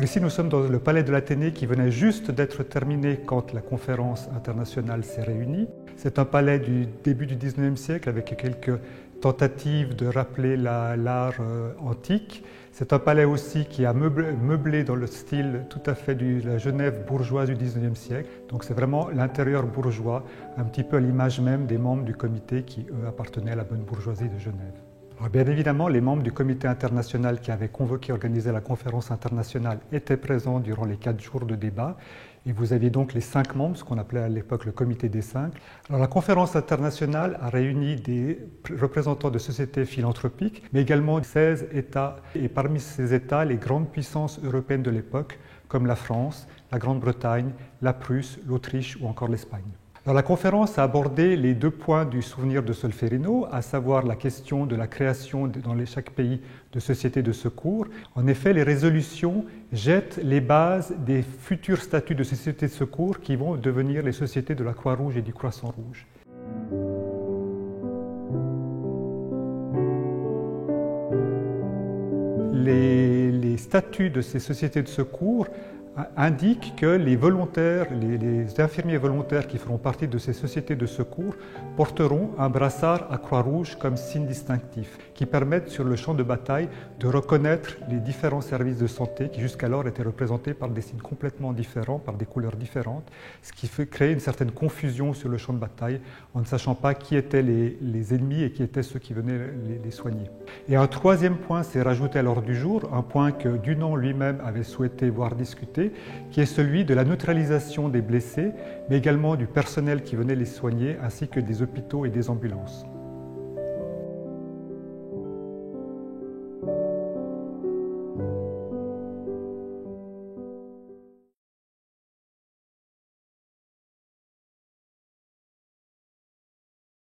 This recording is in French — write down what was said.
ici, nous sommes dans le palais de l'Athénée qui venait juste d'être terminé quand la conférence internationale s'est réunie. C'est un palais du début du XIXe siècle avec quelques tentatives de rappeler l'art antique. C'est un palais aussi qui a meublé dans le style tout à fait de la Genève bourgeoise du XIXe siècle. Donc c'est vraiment l'intérieur bourgeois, un petit peu à l'image même des membres du comité qui, eux, appartenaient à la bonne bourgeoisie de Genève. Alors, bien évidemment, les membres du comité international qui avaient convoqué et organisé la conférence internationale étaient présents durant les 4 jours de débat. Et vous aviez donc les 5 membres, ce qu'on appelait à l'époque le comité des 5. Alors, la conférence internationale a réuni des représentants de sociétés philanthropiques, mais également 16 États. Et parmi ces États, les grandes puissances européennes de l'époque, comme la France, la Grande-Bretagne, la Prusse, l'Autriche ou encore l'Espagne. Alors, la conférence a abordé les 2 points du souvenir de Solferino, à savoir la question de la création dans chaque pays de sociétés de secours. En effet, les résolutions jettent les bases des futurs statuts de sociétés de secours qui vont devenir les sociétés de la Croix-Rouge et du Croissant-Rouge. Les statuts de ces sociétés de secours indique que les volontaires, les infirmiers volontaires qui feront partie de ces sociétés de secours porteront un brassard à Croix-Rouge comme signe distinctif, qui permettent sur le champ de bataille de reconnaître les différents services de santé qui jusqu'alors étaient représentés par des signes complètement différents, par des couleurs différentes, ce qui fait créer une certaine confusion sur le champ de bataille en ne sachant pas qui étaient les ennemis et qui étaient ceux qui venaient les soigner. Et un 3e point s'est rajouté à l'ordre du jour, un point que Dunant lui-même avait souhaité voir discuté, qui est celui de la neutralisation des blessés, mais également du personnel qui venait les soigner, ainsi que des hôpitaux et des ambulances.